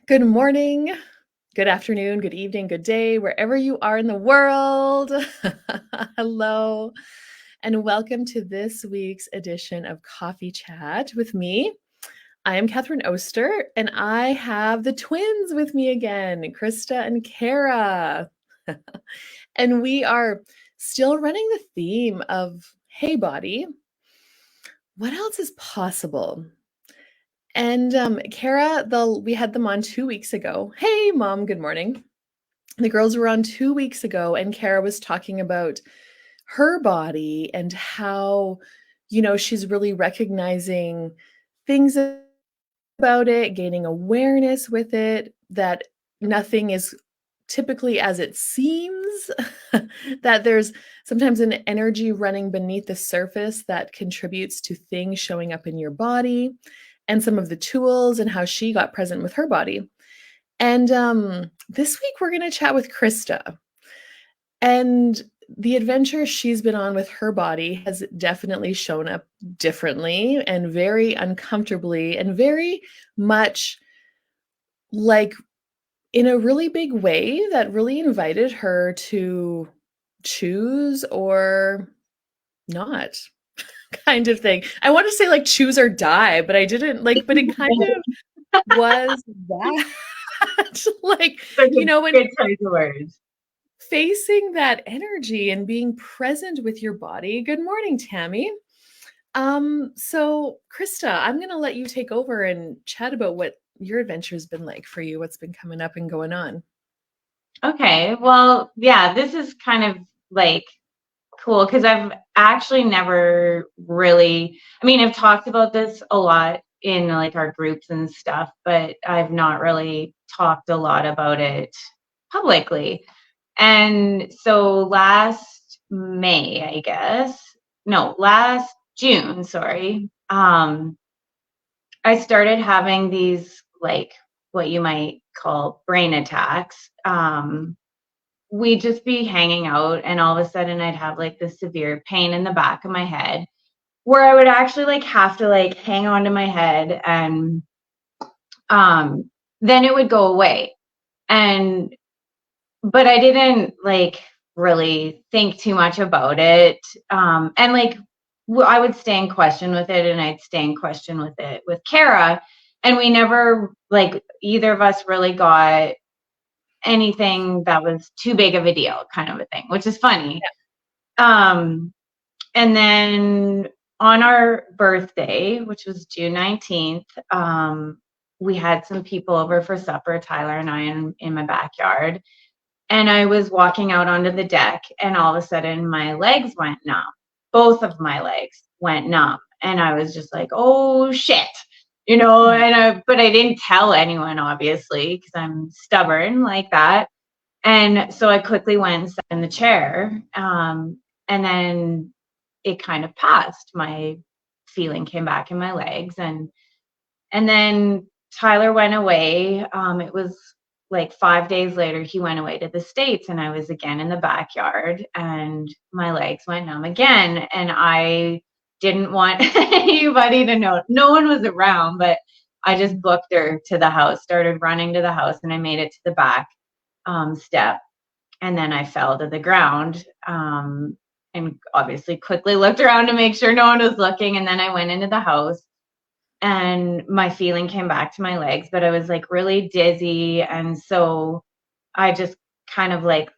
Good morning, good afternoon, good evening, good day, wherever you are in the world. Hello, and welcome to this week's edition of Coffee Chat with me. I am Catherine Oster, and I have the twins with me again, Krista and Kara. And we are still running the theme of Hey Body, what else is possible? And Kara, we had them on 2 weeks ago. Hey, Mom, good morning. The girls were on 2 weeks ago, and Kara was talking about her body and how, she's really recognizing things about it, gaining awareness with it, that nothing is typically as it seems, that there's sometimes an energy running beneath the surface that contributes to things showing up in your body, and some of the tools and how she got present with her body. And this week we're going to chat with Krista. And the adventure she's been on with her body has definitely shown up differently and very uncomfortably and very much like in a really big way that really invited her to choose or not kind of thing. I want to say like choose or die, but I didn't but it kind of was that. Like, Such a when good choice of words. facing that energy and being present with your body. Good morning, Tammy. So Krista, I'm gonna let you take over and chat about what your adventure's been like for you, what's been coming up and going on. Okay, well, yeah, this is kind of like cool because I've actually never really, I've talked about this a lot in like our groups and stuff, but I've not really talked a lot about it publicly. And so last May, I guess, no, last June, sorry, I started having these like what you might call brain attacks. We'd just be hanging out, and all of a sudden I'd have like this severe pain in the back of my head where I would actually like have to like hang on to my head, and then it would go away. And but I didn't like really think too much about it. And like I would stay in question with it, and I'd stay in question with it with Kara, and we never like either of us really got anything that was too big of a deal, kind of a thing, which is funny. Um, and then on our birthday, which was June 19th, we had some people over for supper, Tyler and I, in my backyard. And I was walking out onto the deck, and all of a sudden my legs went numb. Both of my legs went numb. And I was just like, oh shit, but I didn't tell anyone, obviously, because I'm stubborn like that. And so I quickly went and sat in the chair. And then it kind of passed. My feeling came back in my legs. And then Tyler went away. It was like 5 days later, he went away to the States, and I was again in the backyard, and my legs went numb again. And I didn't want anybody to know. No one was around, but I just booked her to the house, started running to the house, and I made it to the back step. And then I fell to the ground, and obviously quickly looked around to make sure no one was looking. And then I went into the house, and my feeling came back to my legs, but I was like really dizzy. And so I just kind of like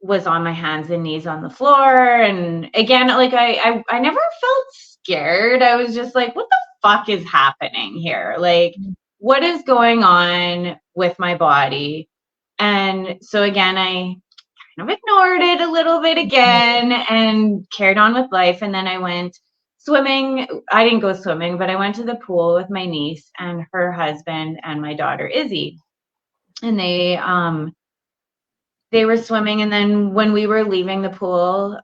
was on my hands and knees on the floor. And again, like I never felt scared. I was just like, what the fuck is happening here? Like, what is going on with my body? And so again, I kind of ignored it a little bit again and carried on with life. And then I went swimming. I didn't go swimming, but I went to the pool with my niece and her husband and my daughter Izzy. And they were swimming. And then when we were leaving the pool,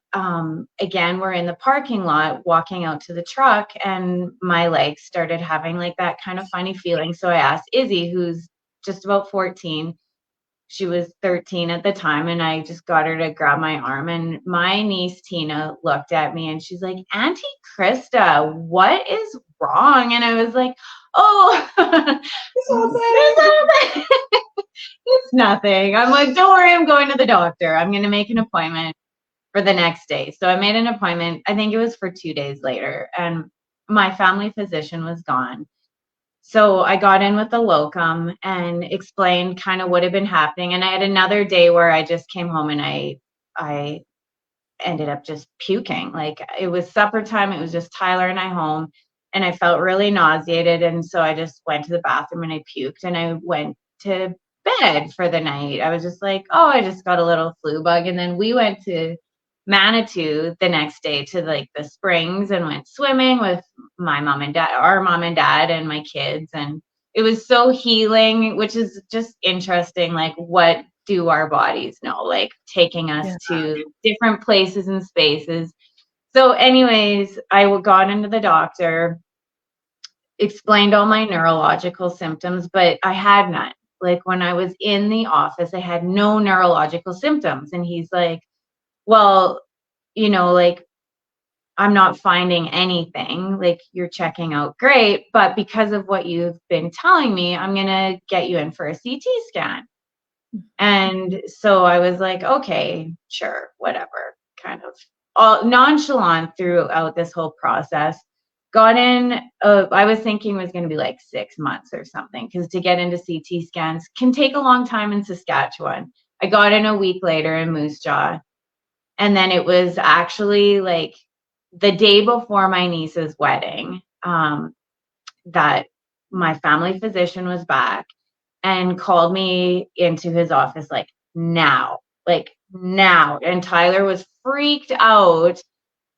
again, we're in the parking lot walking out to the truck, and my legs started having like that kind of funny feeling. So I asked Izzy, who's just about 14, she was 13 at the time, and I just got her to grab my arm. And my niece Tina looked at me, and she's like, Auntie Krista, what is wrong? And I was like, oh, it's nothing. I'm like, don't worry, I'm going to the doctor. I'm going to make an appointment for the next day. So I made an appointment. I think it was for 2 days later, and my family physician was gone. So I got in with the locum and explained kind of what had been happening. And I had another day where I just came home and I ended up just puking. Like, it was supper time. It was just Tyler and I home, and I felt really nauseated. And so I just went to the bathroom and I puked, and I went to bed for the night. I was just like, oh, I just got a little flu bug. And then we went to Manitou the next day to like the springs and went swimming with my mom and dad, our mom and dad, and my kids. And it was so healing, which is just interesting. Like, what do our bodies know? Like, taking us Yeah. to different places and spaces. So anyways, I got into the doctor, explained all my neurological symptoms, but I had none. Like, when I was in the office, I had no neurological symptoms. And he's like, well, like, I'm not finding anything. Like, you're checking out great, but because of what you've been telling me, I'm going to get you in for a CT scan. And so I was like, okay, sure, whatever, kind of all nonchalant throughout this whole process. Got in, I was thinking it was going to be like 6 months or something, because to get into CT scans can take a long time in Saskatchewan. I got in a week later in Moose Jaw. And then it was actually like the day before my niece's wedding, that my family physician was back and called me into his office like now. And Tyler was freaked out,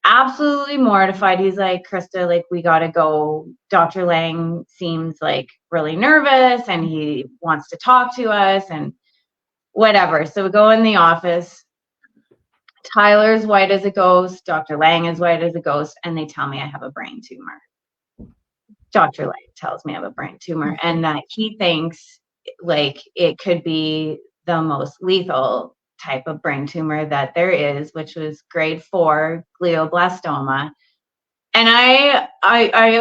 absolutely mortified. He's like, Krista, like, we got to go. Dr. Lang seems like really nervous and he wants to talk to us and whatever. So we go in the office. Tyler's white as a ghost. Dr. Lang is white as a ghost. And they tell me I have a brain tumor. Dr. Lang tells me I have a brain tumor and that he thinks like it could be the most lethal type of brain tumor that there is, which was grade 4 glioblastoma. And I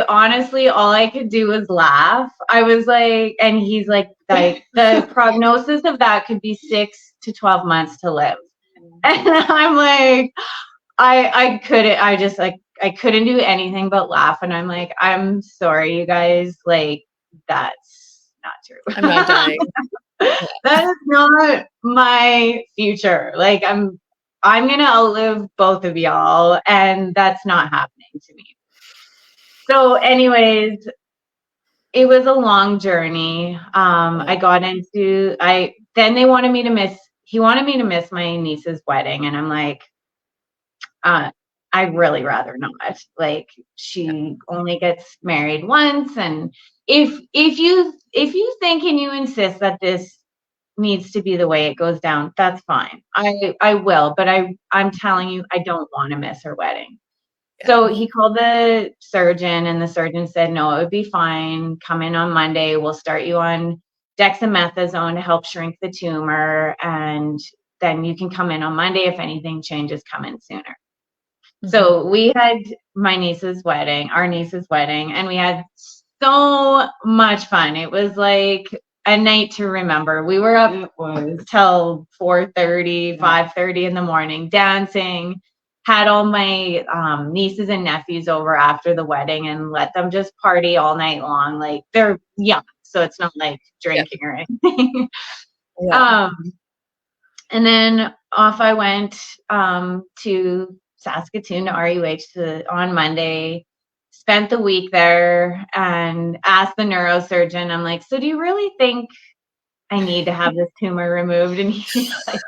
honestly, all I could do was laugh. I was like, and he's like the prognosis of that could be 6 to 12 months to live. And I'm like, I couldn't, I just like, I couldn't do anything but laugh. And I'm like, I'm sorry, you guys, like, that's not true. I'm not dying. That is not my future. Like, I'm gonna outlive both of y'all, and that's not happening to me. So anyways, it was a long journey. I got into, then they wanted me to miss, he wanted me to miss my niece's wedding. And I'm like, I'd really rather not. Like, she only gets married once. And if you think and you insist that this needs to be the way it goes down, that's fine. I will, but I'm telling you, I don't want to miss her wedding. So he called the surgeon, and the surgeon said, no, it would be fine. Come in on Monday. We'll start you on dexamethasone to help shrink the tumor. And then you can come in on Monday. If anything changes, come in sooner. Mm-hmm. So we had our niece's wedding, and we had so much fun. It was like a night to remember. We were up till 4:30, 5:30 in the morning, dancing. Had all my nieces and nephews over after the wedding and let them just party all night long. Like, they're young, so it's not like drinking or anything. And then off I went to Saskatoon to RUH on Monday. Spent the week there and asked the neurosurgeon, I'm like, so do you really think I need to have this tumor removed? And he's like,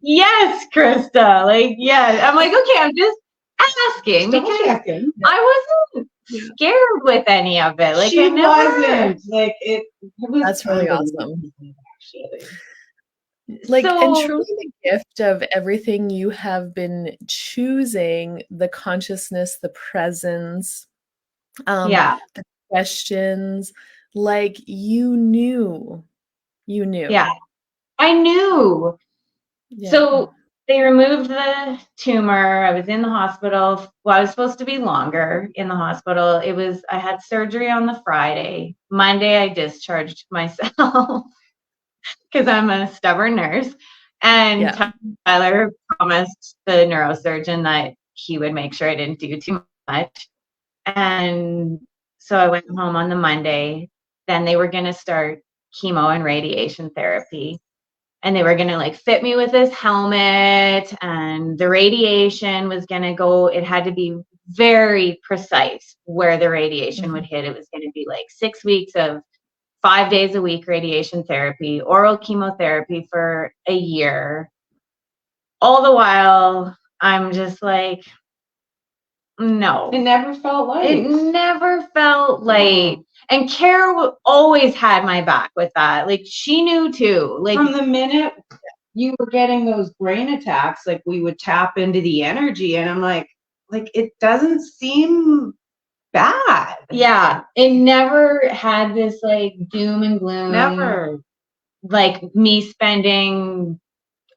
yes, Krista. Like, yeah. I'm like, okay, I'm just asking because I wasn't scared with any of it. Like, she wasn't. Like, it was. That's really awesome. Actually. Like, and truly the gift of everything you have been choosing, the consciousness, the presence, the questions, like, you knew. Yeah, I knew. Yeah. So they removed the tumor. I was in the hospital. Well, I was supposed to be longer in the hospital. I had surgery on the Friday. Monday, I discharged myself because I'm a stubborn nurse. And Yeah. Tyler promised the neurosurgeon that he would make sure I didn't do too much. And so I went home on the Monday. Then they were going to start chemo and radiation therapy. And they were going to like fit me with this helmet, and the radiation was going to go, it had to be very precise where the radiation would hit. It was going to be like 6 weeks of 5 days a week radiation therapy, oral chemotherapy for a year. All the while, I'm just like, no. It never felt light. It never felt light. And Kara always had my back with that. Like, she knew too. Like, from the minute you were getting those brain attacks, like we would tap into the energy, and I'm like it doesn't seem bad. Yeah, it never had this like doom and gloom. Never. Like me spending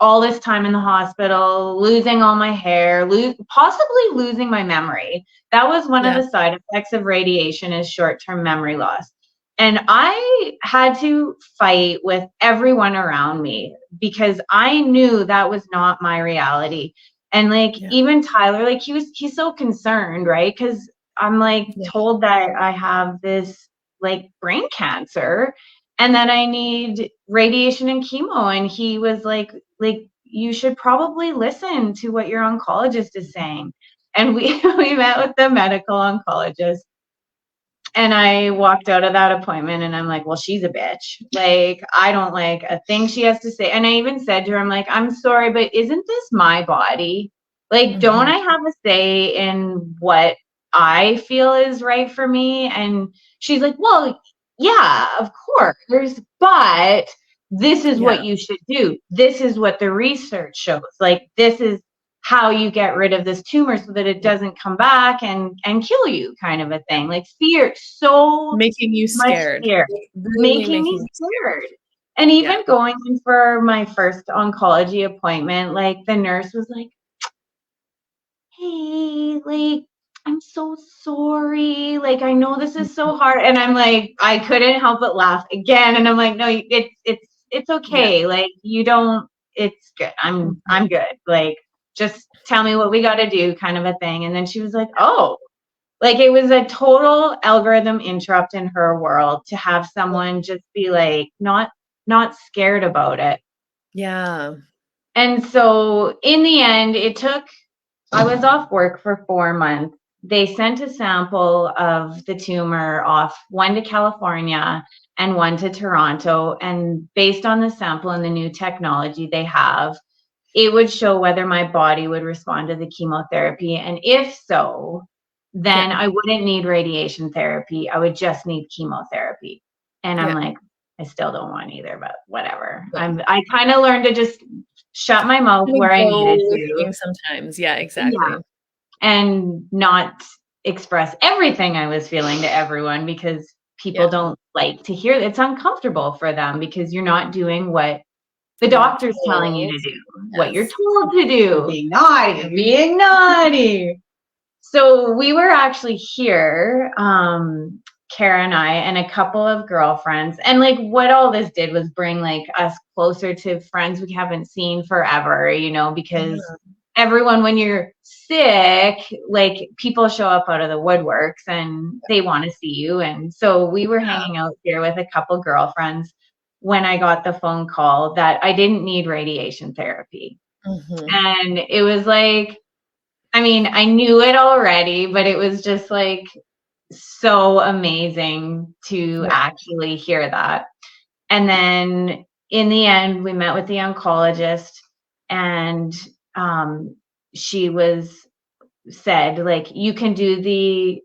all this time in the hospital, losing all my hair, possibly losing my memory. That was one of the side effects of radiation, is short-term memory loss. And I had to fight with everyone around me because I knew that was not my reality. And like, even Tyler, like he's so concerned, right? Because I'm like told that I have this like brain cancer and that I need radiation and chemo. And he was like, you should probably listen to what your oncologist is saying. And we met with the medical oncologist. And I walked out of that appointment and I'm like, well, she's a bitch. Like, I don't like a thing she has to say. And I even said to her, I'm like, I'm sorry, but isn't this my body? Like, don't I have a say in what I feel is right for me? And she's like, well, yeah, of course. But this is what you should do. This is what the research shows. Like, this is how you get rid of this tumor so that it doesn't come back and kill you, kind of a thing. Like, fear, so making you scared. Fear, really making me scared. And even going in for my first oncology appointment, like the nurse was like, hey, like, I'm so sorry. Like, I know this is so hard. And I'm like, I couldn't help but laugh again. And I'm like, no, it's okay. Like, you don't, it's good. I'm good. Like, just tell me what we got to do, kind of a thing. And then she was like, oh, like, it was a total algorithm interrupt in her world to have someone just be like, not scared about it. Yeah. And so in the end, I was off work for 4 months. They sent a sample of the tumor off, one to California and one to Toronto. And based on the sample and the new technology they have, it would show whether my body would respond to the chemotherapy. And if so, then I wouldn't need radiation therapy. I would just need chemotherapy. And I'm like, I still don't want either, but whatever. I kind of learned to just shut my mouth where I needed to. Sometimes. Yeah, exactly. Yeah. And not express everything I was feeling to everyone, because people don't like to hear it. It's uncomfortable for them because you're not doing what the doctor's telling you to do, what you're told to do. Being naughty. So we were actually here, Kara and I and a couple of girlfriends, and like what all this did was bring like us closer to friends we haven't seen forever, you know, because everyone, when you're sick, like people show up out of the woodworks and they want to see you. And so we were hanging out here with a couple girlfriends when I got the phone call that I didn't need radiation therapy. And it was like, I mean, I knew it already, but it was just like so amazing to actually hear that. And then in the end, we met with the oncologist, and she said, like, you can do the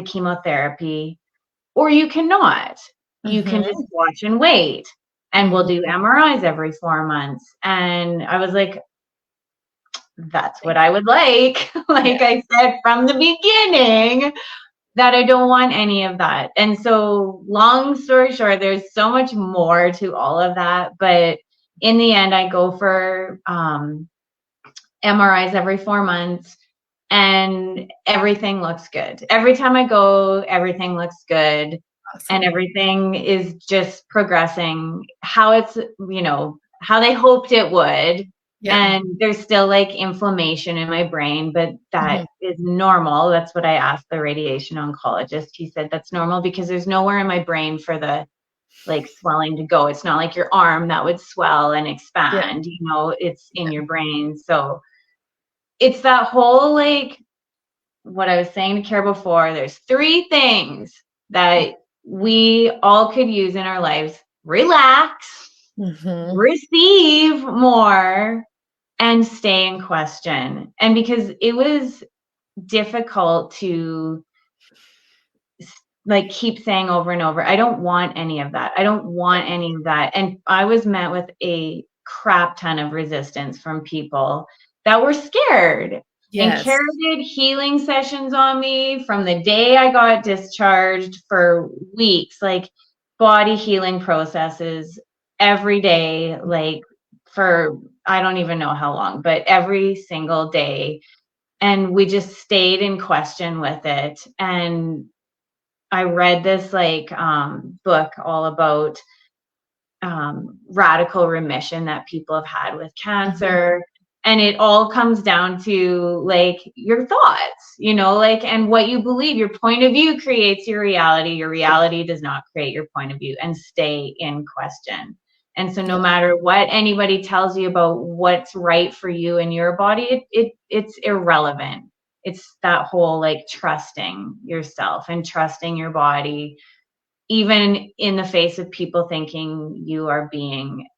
chemotherapy or you cannot. You can just watch and wait, and we'll do MRIs every 4 months. And I was like, that's what I would like. Like I said from the beginning, that I don't want any of that. And so, long story short, there's so much more to all of that. But in the end, I go for MRIs every 4 months, and everything looks good. Every time I go, everything looks good. And Awesome. everything is just progressing how it's, how they hoped it would. Yeah. And there's still like inflammation in my brain, but that is normal. That's what I asked the radiation oncologist. He said that's normal because there's nowhere in my brain for the like swelling to go. It's not like your arm that would swell and expand, it's in your brain. So it's that whole, like what I was saying to Kara before, there's 3 things that we all could use in our lives: relax, receive more, and stay in question. And because it was difficult to like keep saying over and over, I don't want any of that. I don't want any of that. And I was met with a crap ton of resistance from people that were scared. And Yes. Kara did healing sessions on me from the day I got discharged for weeks, like body healing processes every day, like for I don't even know how long, but every single day. And we just stayed in question with it. And I read this like book all about radical remission that people have had with cancer. And it all comes down to like your thoughts, like, and what you believe. Your point of view creates your reality. Your reality does not create your point of view, and stay in question. And so no matter what anybody tells you about what's right for you and your body, it's irrelevant. It's that whole like trusting yourself and trusting your body, even in the face of people thinking you are being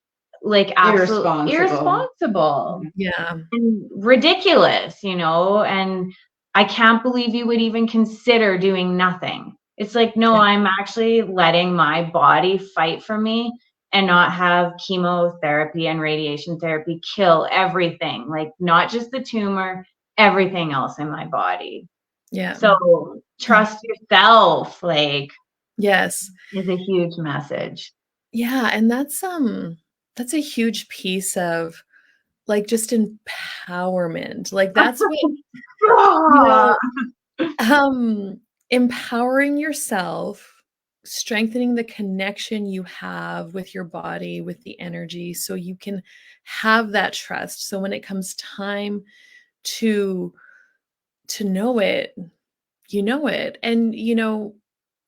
like absolutely irresponsible and ridiculous, and I can't believe you would even consider doing nothing. It's like, no, I'm actually letting my body fight for me and not have chemotherapy and radiation therapy kill everything, like not just the tumor, everything else in my body. Yeah. So trust yourself, like, yes, is a huge message. Yeah, and that's a huge piece of like just empowerment. Like that's what you know, empowering yourself, strengthening the connection you have with your body, with the energy, so you can have that trust. So when it comes time to know it, you know it. And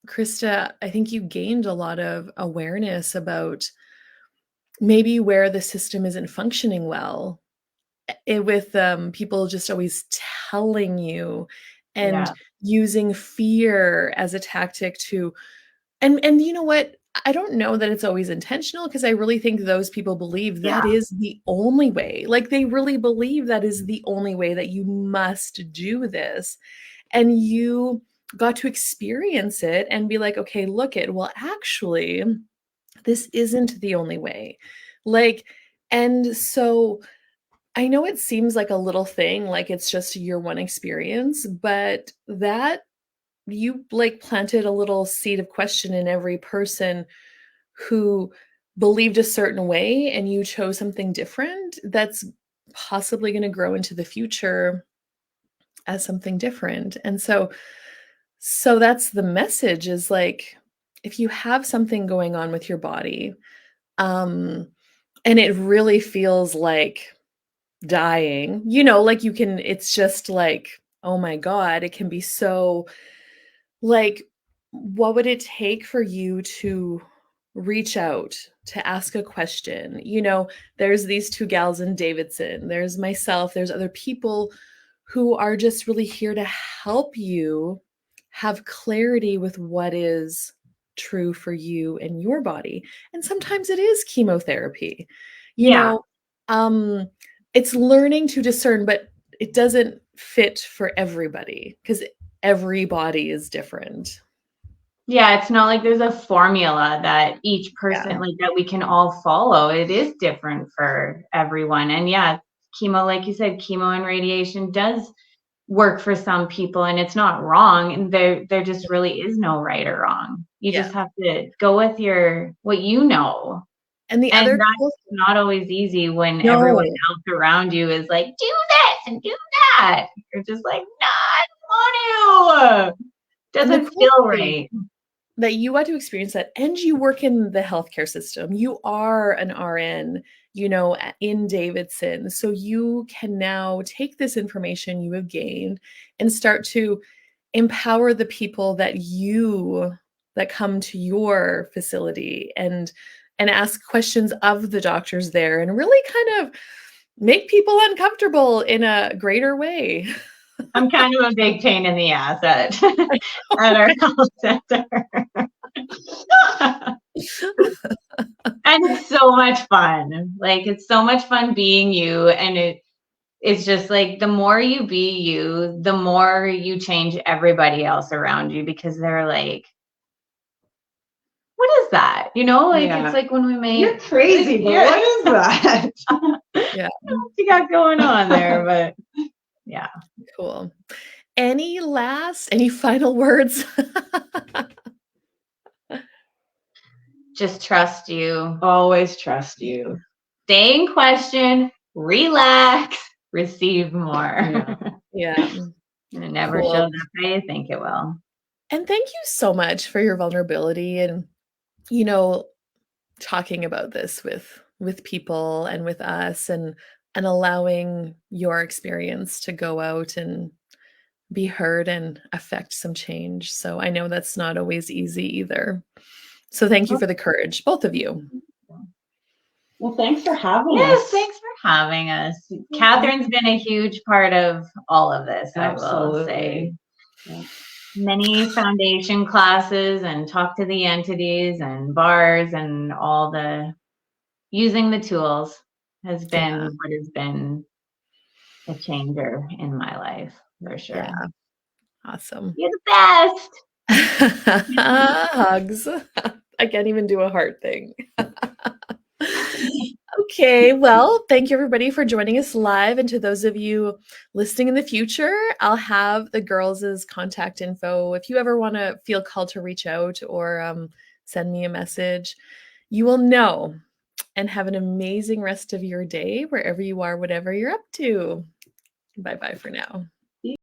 Krista, I think you gained a lot of awareness about maybe where the system isn't functioning well, with people just always telling you and using fear as a tactic to, and you know what? I don't know that it's always intentional, because I really think those people believe that is the only way. Like they really believe that is the only way, that you must do this. And you got to experience it and be like, okay, look it, well, actually, this isn't the only way. Like, and so I know it seems like a little thing, like it's just your one experience, but that you like planted a little seed of question in every person who believed a certain way, and you chose something different that's possibly going to grow into the future as something different. And so that's the message, is like, if you have something going on with your body, um and it really feels like dying, like it's just like, oh my God, it can be so like, what would it take for you to reach out, to ask a question? There's these 2 gals in Davidson, there's myself, there's other people who are just really here to help you have clarity with what is true for you and your body. And sometimes it is chemotherapy. You know, um, it's learning to discern, but it doesn't fit for everybody, because every body is different. Yeah, it's not like there's a formula that each person like that we can all follow. It is different for everyone. And chemo, like you said, chemo and radiation does work for some people, and it's not wrong. And there just really is no right or wrong. You just have to go with what you know. And the And other that's cool not always easy when everyone No. else around you is like, do this and do that. You're just like, no, I don't want to. And the Doesn't cool feel thing right. that you got to experience that, and you work in the healthcare system. You are an RN, in Davidson. So you can now take this information you have gained and start to empower the people that come to your facility and ask questions of the doctors there and really kind of make people uncomfortable in a greater way. I'm kind of a big pain in the ass at our health center. And it's so much fun. Like, it's so much fun being you. And it's just like, the more you be you, the more you change everybody else around you, because they're like, what is that? It's like when we made. You're crazy, but what is that? Yeah. What you got going on there? But yeah. Cool. Any final words? Just trust you. Always trust you. Stay in question, relax, receive more. Yeah. And it never Cool. shows up how you think it will. And thank you so much for your vulnerability and, talking about this with people and with us and allowing your experience to go out and be heard and affect some change. So I know that's not always easy either. So thank you for the courage, both of you. Well, thanks for having us. Yes, thanks for having us. Catherine's been a huge part of all of this, Absolutely. I will say. Yeah. Many foundation classes and talk to the entities and bars and all the using the tools has been what has been a changer in my life, for sure. Yeah. Awesome. You're the best. Hugs. I can't even do a heart thing. Okay, well, thank you everybody for joining us live. And to those of you listening in the future, I'll have the girls' contact info. If you ever want to feel called to reach out or send me a message, you will know. And have an amazing rest of your day, wherever you are, whatever you're up to. Bye-bye for now.